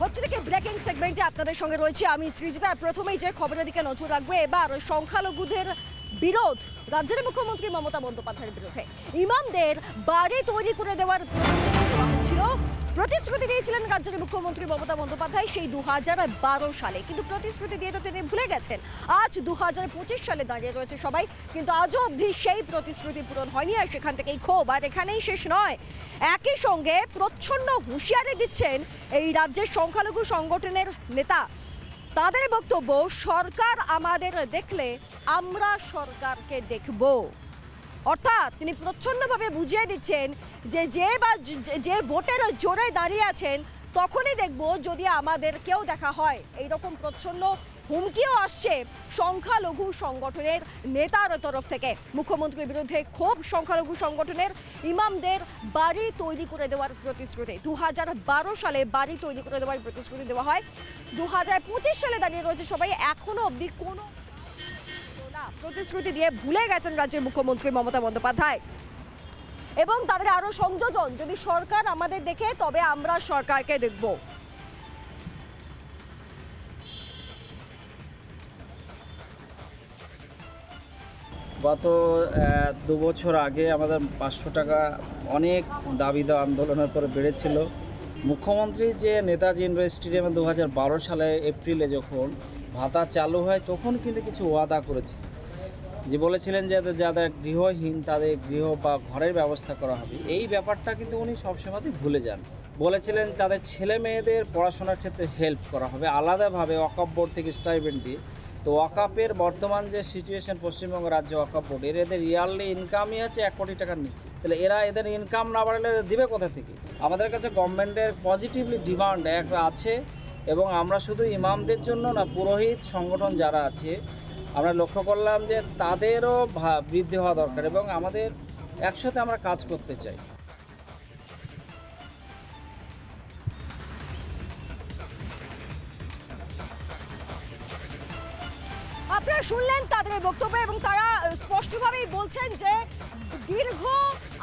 হচ্ছে নাকি ব্রেকিং সেগমেন্টে আপনাদের সঙ্গে রয়েছে আমি সৃজিতা। প্রথমেই যে খবরের দিকে নজর রাখবো, এবার সংখ্যালঘুদের বিরোধ রাজ্যের মুখ্যমন্ত্রী মমতা বন্দ্যোপাধ্যায়ের বিরুদ্ধে। ইমামদের বাড়ি তৈরি করে দেওয়ার ছিল প্রতিশ্রুতি দিয়েছিলেন রাজ্যের মুখ্যমন্ত্রী মমতা বন্দ্যোপাধ্যায় সেই 2012 সালে, কিন্তু প্রতিশ্রুতি দিয়ে তো তিনি ভুলে গেছেন। আজ 2025 সালে দাঁড়িয়ে রয়েছে সবাই, কিন্তু আজও অবধি সেই প্রতিশ্রুতি পূরণ হয়নি। আর সেখান থেকেই ক্ষোভ, আর এখানেই শেষ নয়, একই সঙ্গে প্রচ্ছন্ন হুঁশিয়ারি দিচ্ছেন এই রাজ্যের সংখ্যালঘু সংগঠনের নেতা। তাদের বক্তব্য, সরকার আমাদের দেখলে আমরা সরকারকে দেখব। অর্থাৎ তিনি প্রচ্ছন্নভাবে বুঝিয়ে দিচ্ছেন যে ভোটের জোরে দাঁড়িয়ে আছেন তখনই দেখব যদি আমাদের কেউ দেখা হয়। এইরকম প্রচ্ছন্ন হুমকিও আসছে সংখ্যালঘু সংগঠনের নেতার তরফ থেকে। মুখ্যমন্ত্রীর বিরুদ্ধে ক্ষোভ সংখ্যালঘু সংগঠনের। ইমামদের বাড়ি তৈরি করে দেওয়ার প্রতিশ্রুতি 2012 সালে বাড়ি তৈরি করে দেওয়ার প্রতিশ্রুতি দেওয়া হয়। 2025 সালে দাঁড়িয়ে রয়েছে সবাই, এখনো অবধি কোনো প্রতিশ্রুতি দিয়ে ভুলে গেছেন রাজ্যের মুখ্যমন্ত্রী মমতা বন্দ্যোপাধ্যায়। এবং তাদের আরো সংযোজন, যদি সরকার আমাদের দেখে তবে আমরা সরকারকে দেখব। গত 2 বছর আগে আমাদের 500 টাকা অনেক দাবি দেওয়া আন্দোলনের পরে বেড়েছিল। মুখ্যমন্ত্রী যে নেতাজি ইন্ডোর স্টেডিয়ামে 2012 সালে এপ্রিলে যখন ভাতা চালু হয় তখন কিন্তু কিছু ওয়াদা করেছে, যে বলেছিলেন যে যাদের গৃহহীন তাদের গৃহ বা ঘরের ব্যবস্থা করা হবে। এই ব্যাপারটা কিন্তু উনি সবসময়ই ভুলে যান। বলেছিলেন তাদের ছেলে মেয়েদের পড়াশোনার ক্ষেত্রে হেল্প করা হবে আলাদাভাবে ওয়াকফ বোর্ড থেকে স্টাইপেন্ড দিয়ে। তো ওয়াকফের বর্তমান যে সিচুয়েশন পশ্চিমবঙ্গ রাজ্য ওয়াকফ বোর্ড, এদের ইয়ারলি ইনকামই হচ্ছে 1 কোটি টাকার নিচে। তাহলে এদের ইনকাম না বাড়লে দিবে কোথা থেকে? আমাদের কাছে গভর্নমেন্টের পজিটিভলি ডিমান্ড আছে, এবং আমরা শুধু ইমামদের জন্য না, পুরোহিত সংগঠন যারা আছে আমরা লক্ষ্য করলাম যে তাদেরও বৃদ্ধি হওয়া দরকার, এবং আমাদের একসাথে আমরা কাজ করতে চাই। আপনারা শুনলেন তাদের বক্তব্য, এবং তারা স্পষ্টভাবেই বলছেন যে দীর্ঘ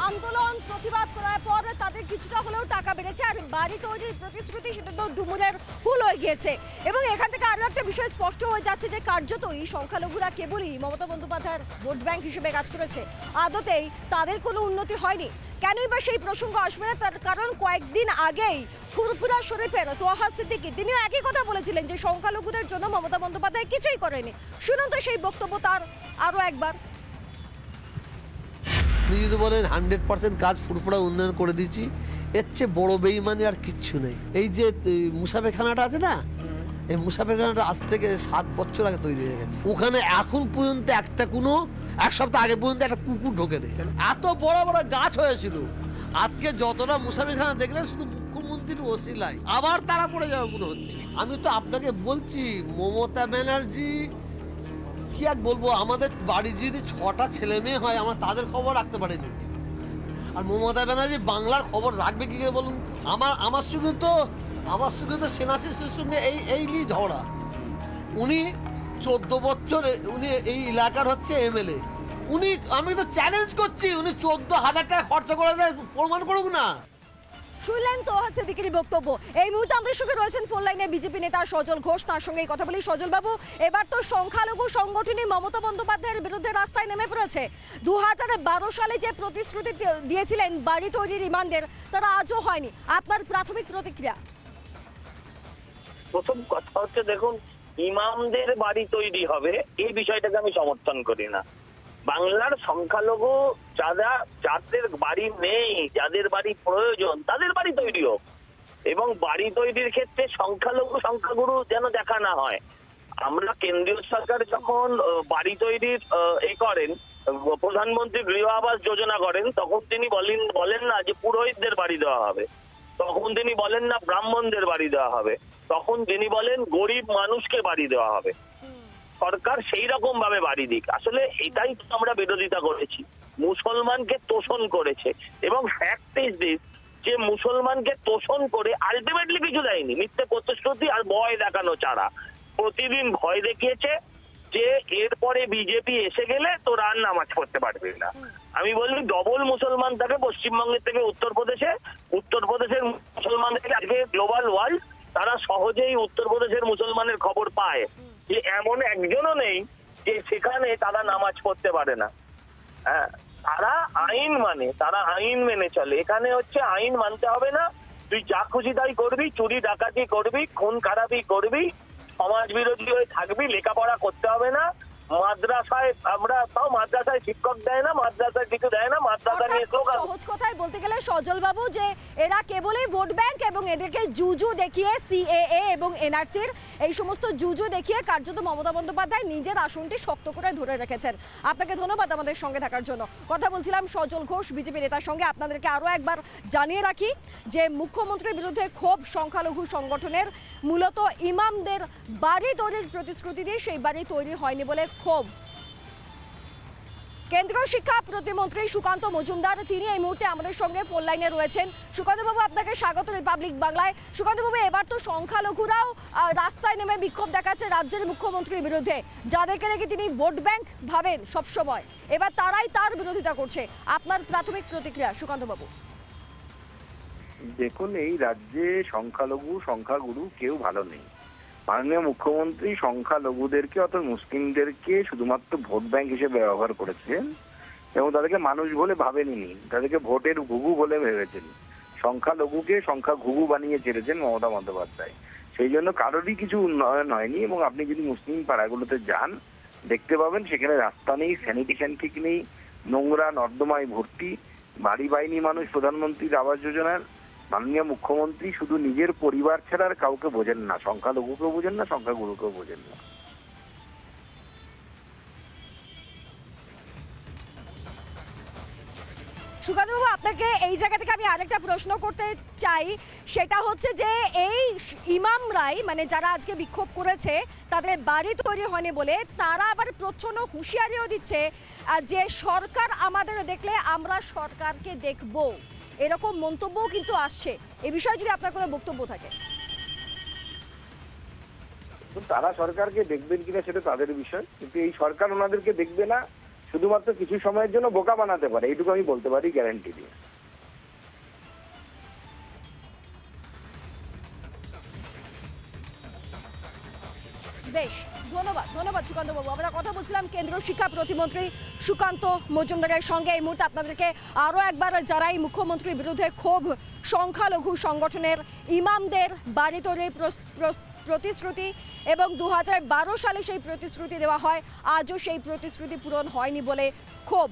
আন্দোলন প্রতিবাদ করার পর তাদের কিছুটা হলেও টাকা বেড়েছে, আর বাড়ি তৈরির প্রতিশ্রুতি সেটা তো ডুমুরের ফুল হয়ে গিয়েছে। এবং এখান থেকে আরও একটা বিষয় স্পষ্ট হয়ে যাচ্ছে যে কার্যতই সংখ্যালঘুরা কেবলই মমতা বন্দ্যোপাধ্যায়ের ভোট ব্যাংক হিসেবে কাজ করেছে, আদতেই তাদের কোনো উন্নতি হয়নি। কেনই বা সেই প্রসঙ্গ আসবে না? তার কারণ কয়েকদিন আগেই ফুরফুরা শরীফের তোহা সিদ্দিকী তিনিও একই কথা বলেছিলেন যে সংখ্যালঘুদের জন্য মমতা বন্দ্যোপাধ্যায় কিছুই করেনি। শুনুন তো সেই বক্তব্য তার আরও একবার। আপনি যদি বলেন 100% কাজ ফুরফুরা উন্নয়ন করে দিচ্ছি, এর চেয়ে বড় বেইমানি আর কিচ্ছু নেই। এই যে মুসাফেরখানাটা আছে না, এই মুসাফেরখানাটা আজ থেকে 7 বছর আগে তৈরি হয়ে গেছে। ওখানে এখন পর্যন্ত একটা কোনো 1 সপ্তাহ আগে পর্যন্ত একটা কুকুর ঢোকে নেই। এত বড় বড় গাছ হয়েছিল। আজকে যতটা মুসাফেরখানা দেখলে শুধু মুখ্যমন্ত্রীর ওসিলায় আবার তারা পড়ে যাবে মনে হচ্ছে। আমি তো আপনাকে বলছি, মমতা ব্যানার্জি কি আর বলবো, আমাদের বাড়ি যদি 6টা ছেলে মেয়ে হয় আমার তাদের খবর রাখতে পারেনি। আর মমতা ব্যানার্জি বাংলার খবর রাখবে কি করে বলুন? আমার সঙ্গে তো সেনাশিসের সঙ্গে এই নিয়ে ঝগড়া। উনি 14 বছর উনি এই এলাকার হচ্ছে এমএলএ। আমি তো চ্যালেঞ্জ করছি, উনি 14,000 টাকা খরচা করে দেয়, প্রমাণ করুক না। শুনলেন তোহা সিদ্দিকীর বক্তব্য। এই মুহূর্তে আমাদের সঙ্গে রয়েছেন ফোন লাইনে বিজেপি নেতা সজল ঘোষ, তার সঙ্গে কথা বলি। সজল বাবু, এবার তো সংখ্যালঘু সংগঠনই মমতা বন্দ্যোপাধ্যায়ের বিরুদ্ধে রাস্তায় নেমে পড়েছে। 2012 সালে যে প্রতিশ্রুতি দিয়েছিলেন বাড়ি তৈরির ইমামদের, তারা আজও হয়নি। আপনার প্রাথমিক প্রতিক্রিয়া? প্রথম কথা হচ্ছে, দেখুন, ইমামদের বাড়ি তৈরি হবে এই বিষয়টাকে আমি সমর্থন করি না। বাংলার সংখ্যালঘু যাদের বাড়ি নেই, যাদের বাড়ি প্রয়োজন, তাদের বাড়ি তৈরি হোক, এবং বাড়ি তৈরির ক্ষেত্রে সংখ্যাগুরু যেন দেখা না হয়। আমরা কেন্দ্রীয় সরকার যখন বাড়ি তৈরির করেন, প্রধানমন্ত্রী গৃহ আবাস যোজনা করেন, তখন তিনি বলেন না যে পুরোহিতদের বাড়ি দেওয়া হবে, তখন তিনি বলেন না ব্রাহ্মণদের বাড়ি দেওয়া হবে, তখন তিনি বলেন গরিব মানুষকে বাড়ি দেওয়া হবে। সরকার সেই রকম ভাবে বাড়ি দিক। আসলে এটাই তো আমরা বিরোধিতা করেছি। মুসলমানকে তোষণ করেছে, এবং ফ্যাক্ট ইজ দিস যে মুসলমানকে তোষণ করে আলটিমেটলি কিছু দেয়নি, মিথ্যে প্রতিশ্রুতি আর ভয় দেখানো ছাড়া। প্রতিদিন ভয় দেখিয়েছে যে এরপরে বিজেপি এসে গেলে তোরা আর নামাজ পড়তে পারবি না। আমি বলি ডবল মুসলমান থাকে পশ্চিমবঙ্গের থেকে উত্তরপ্রদেশের মুসলমান থেকে আজকে গ্লোবাল ওয়ার্ল্ড তারা সহজেই উত্তরপ্রদেশের মুসলমানের খবর পায় যে এমন একজনও নেই যে সেখানে তারা নামাজ পড়তে পারে না। হ্যাঁ, তারা আইন মানে, তারা আইন মেনে চলে। এখানে হচ্ছে আইন মানতে হবে না, তুই যা খুশি তাই করবি, চুরি ডাকাতি করবি, খুন খারাপি করবি, সমাজ বিরোধী হয়ে থাকবি, লেখাপড়া করতে হবে না। মাদ্রাসায় আমরা তাও মাদ্রাসায় শিক্ষক দেয় না, মাদ্রাসায় কিছু দেয় না, মাদ্রাসা নিয়ে স্লোগান। সহজ কথায় বলতে গেলে সজল বাবু, যে এরা কেবলই ভোট ব্যাংক এবং এদেরকে জুজু দেখিয়ে সিএএ এবং এনআরসির এই সমস্ত জুজু দেখিয়ে কার্যত মমতা বন্দ্যোপাধ্যায় নিজের আসনটি শক্ত করে ধরে রেখেছেন। আপনাকে ধন্যবাদ আমাদের সঙ্গে থাকার জন্য। কথা বলছিলাম সজল ঘোষ বিজেপি নেতার সঙ্গে। আপনাদেরকে আরও একবার জানিয়ে রাখি যে মুখ্যমন্ত্রীর বিরুদ্ধে ক্ষোভ সংখ্যালঘু সংগঠনের, মূলত ইমামদের বাড়ি তৈরির প্রতিশ্রুতি দিয়ে সেই বাড়ি তৈরি হয়নি বলে ক্ষোভ। কেন্দ্রীয় শিক্ষা প্রতিমন্ত্রী সুকান্ত মজুমদার তিনি এই মুহূর্তে আমাদের সঙ্গে ফোন লাইনে রয়েছেন। সুকান্ত বাবু, আপনাকে স্বাগত রিপাবলিক বাংলায়। সুকান্ত বাবু, এবার তো সংখ্যালঘুরাও রাস্তায় নেমে বিক্ষোভ দেখাচ্ছে রাজ্যের মুখ্যমন্ত্রীর বিরুদ্ধে, যাদেরকে নাকি তিনি ভোট ব্যাংক ভাবেন সবসময়, এবার তারাই তার বিরোধিতা করছে। আপনার প্রাথমিক প্রতিক্রিয়া সুকান্ত বাবু? দেখুন, এই রাজ্যে সংখ্যালঘু সংখ্যাগুরু কেউ ভালো নেই। মাননীয় মুখ্যমন্ত্রী সংখ্যালঘুদেরকে অর্থাৎ মুসলিমদেরকে শুধুমাত্র ভোট ব্যাংক হিসেবে ব্যবহার করেছেন এবং তাদেরকে মানুষ বলে ভাবেননি, তাদেরকে ভোটের ঘুঘু বলে ভেবেছেন। সংখ্যালঘুকে সংখ্যা ঘুঘু বানিয়ে ছেড়েছেন মমতা বন্দ্যোপাধ্যায়। সেই জন্য কারোরই কিছু উন্নয়ন হয়নি। এবং আপনি যদি মুসলিম পাড়াগুলোতে যান, দেখতে পাবেন সেখানে রাস্তা নেই, স্যানিটেশন ঠিক নেই, নোংরা নর্দমায় ভর্তি, বাড়ি পায়নি মানুষ প্রধানমন্ত্রীর আবাস যোজনার। মাননীয় মুখ্যমন্ত্রী শুধু নিজের পরিবার ছাড়া আর কাউকে বোঝেন না, সংখ্যালঘুকেও বোঝেন না, সংখ্যাগুরুকেও বোঝেন না। সুকান্তবাবু, আপনাকে এই জায়গা থেকে আমি আরেকটা প্রশ্ন করতে চাই, সেটা হচ্ছে যে এই ইমামরাই, মানে যারা আজকে বিক্ষোভ করেছে তাদের বাড়ি তৈরি হয়নি বলে, তারা আবার প্রচ্ছন্ন হুঁশিয়ারিও দিচ্ছে যে সরকার আমাদের দেখলে আমরা সরকারকে দেখব, এরকম মন্তব্যও কিন্তু আসছে। এ বিষয়ে যদি আপনার কোনো বক্তব্য থাকে। তারা সরকারকে দেখবেন কিনা সেটা তাদের বিষয়, কিন্তু এই সরকার ওনাদেরকে দেখবে না, শুধুমাত্র কিছু সময়ের জন্য বোকা বানাতে পারে, এইটুকু আমি বলতে পারি গ্যারান্টি দিয়ে। বেশ, ধন্যবাদ সুকান্ত বাবু। আমরা কথা বলছিলাম কেন্দ্রীয় শিক্ষা প্রতিমন্ত্রী সুকান্ত মজুমদারের সঙ্গে। এই মুহূর্তে আপনাদেরকে আরও একবার জানাই, মুখ্যমন্ত্রীর বিরুদ্ধে ক্ষোভ সংখ্যালঘু সংগঠনের, ইমামদের বাড়ি তৈরির প্রতিশ্রুতি এবং 2012 সালে সেই প্রতিশ্রুতি দেওয়া হয়, আজও সেই প্রতিশ্রুতি পূরণ হয়নি বলে ক্ষোভ।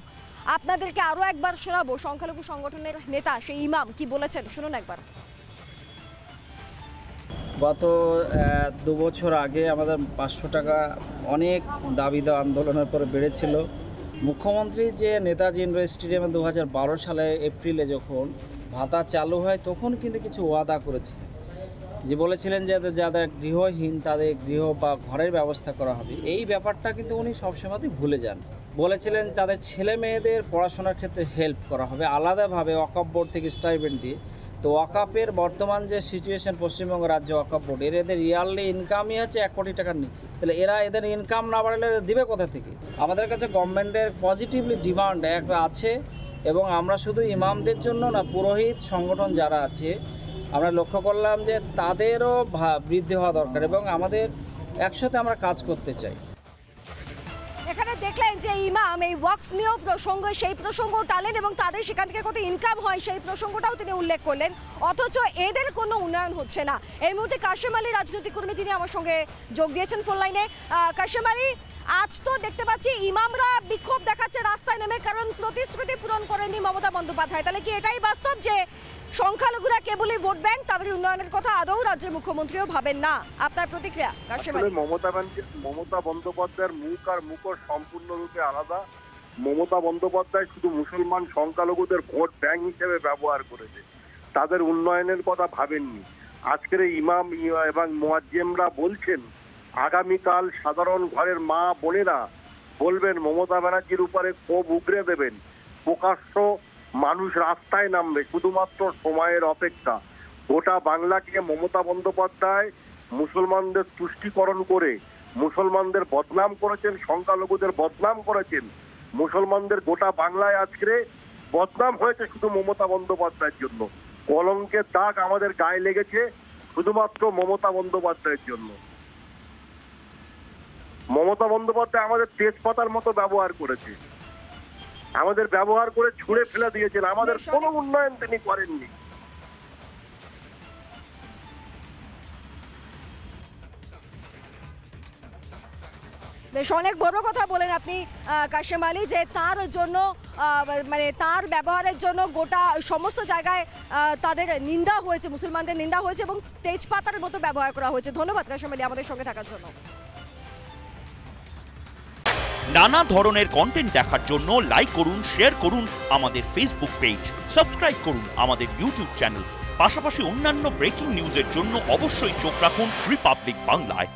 আপনাদেরকে আরও একবার শোনাবো সংখ্যালঘু সংগঠনের নেতা সেই ইমাম কি বলেছেন, শুনুন একবার। গত 2 বছর আগে আমাদের 500 টাকা অনেক দাবি দেওয়া আন্দোলনের পরে বেড়েছিল। মুখ্যমন্ত্রী যে নেতাজি ইন্ডোর স্টেডিয়ামে 2012 সালে এপ্রিলে যখন ভাতা চালু হয়, তখন কিন্তু কিছু ওয়াদা করেছিলেন, যে বলেছিলেন যে যাদের গৃহহীন তাদের গৃহ বা ঘরের ব্যবস্থা করা হবে। এই ব্যাপারটা কিন্তু উনি সবসময়ই ভুলে যান। বলেছিলেন তাদের ছেলে মেয়েদের পড়াশোনার ক্ষেত্রে হেল্প করা হবে আলাদাভাবে ওয়াকফ বোর্ড থেকে স্টাইপেন্ড দিয়ে। তো ওয়াকফের বর্তমান যে সিচুয়েশন পশ্চিমবঙ্গ রাজ্য ওয়াকফ বোর্ড, এদের ইয়ারলি ইনকামই হচ্ছে 1 কোটি টাকার নিচে। তাহলে এদের ইনকাম না বাড়লে দিবে কোথা থেকে? আমাদের কাছে গভর্নমেন্টের পজিটিভলি ডিমান্ড একটা আছে, এবং আমরা শুধু ইমামদের জন্য না, পুরোহিত সংগঠন যারা আছে আমরা লক্ষ্য করলাম যে তাদেরও বৃদ্ধি হওয়া দরকার, এবং আমাদের একসাথে আমরা কাজ করতে চাই। এখানে দেখলেন যে ইমাম এই ওয়াকফ নিয়োগ প্রসঙ্গ, সেই প্রসঙ্গ টালেন এবং তাদের সেখান থেকে কত ইনকাম হয় সেই প্রসঙ্গটাও তিনি উল্লেখ করলেন, অথচ এদের কোনো উন্নয়ন হচ্ছে না। এই মুহূর্তে কাশেম আলী রাজনৈতিক কর্মী, তিনি আমার সঙ্গে যোগ দিয়েছেন ফোন লাইনে। কাশেম আলী, আজ তো দেখতে পাচ্ছি ইমামরা বিক্ষোভ দেখাচ্ছে রাস্তায় নেমে, কারণ প্রতিশ্রুতি পূরণ করেনি মমতা বন্দ্যোপাধ্যায়। তাহলে কি এটাই বাস্তব যে সংখ্যালঘুরা কেবলই ভোট ব্যাংক, তাদের উন্নয়নের কথা আদৌ রাজ্যের মুখ্যমন্ত্রীও ভাবেন না? আপনার প্রতিক্রিয়া কাশেম আলী? মমতা বন্দ্যোপাধ্যায়ের মুখ আর মুখর সম্পূর্ণরূপে আলাদা। মমতা বন্দ্যোপাধ্যায় শুধু মুসলমান সংখ্যালঘুদের ভোট ব্যাংক হিসেবে ব্যবহার করেছে, তাদের উন্নয়নের কথা ভাবেননি। আজকের ইমাম এবং মুয়াজ্জিমরা বলছেন আগামীকাল সাধারণ ঘরের মা বোনেরা বলবেন মমতা ব্যানার্জির উপরে ক্ষোভ উগরে দেবেন, প্রকাশ্য মানুষ রাস্তায় নামবে, শুধুমাত্র সময়ের অপেক্ষা। গোটা বাংলাকে মমতা বন্দ্যোপাধ্যায় মুসলমানদের তুষ্টিকরণ করে মুসলমানদের বদনাম করেছেন, সংখ্যালঘুদের বদনাম করেছেন। মুসলমানদের গোটা বাংলায় আজকে বদনাম হয়েছে শুধু মমতা বন্দ্যোপাধ্যায়ের জন্য। কলঙ্কের দাগ আমাদের গায়ে লেগেছে। শুধুমাত্র মমতা বন্দ্যোপাধ্যায়ের জন্য। মমতা বন্দ্যোপাধ্যায় আমাদের তেজপাতার মতো ব্যবহার করেছে, আমাদের ব্যবহার করে ছুঁড়ে ফেলে দিয়েছেন, আমাদের কোনো উন্নয়ন তিনি করেননি। বেশ অনেক বড় কথা বলেন আপনি কাশেম আলী, যে তার জন্য মানে তার ব্যবহারের জন্য গোটা সমস্ত জায়গায় তাদের নিন্দা হয়েছে, মুসলমানদের নিন্দা হয়েছে এবং তেজপাতার মতো ব্যবহার করা হয়েছে। ধন্যবাদ কাশেম আলী আমাদের সঙ্গে থাকার জন্য। নানা ধরনের কন্টেন্ট দেখার জন্য লাইক করুন, শেয়ার করুন আমাদের ফেসবুক পেজ, সাবস্ক্রাইব করুন আমাদের ইউটিউব চ্যানেল। পাশাপাশি অন্যান্য ব্রেকিং নিউজের জন্য অবশ্যই চোখ রাখুন রিপাবলিক বাংলায়।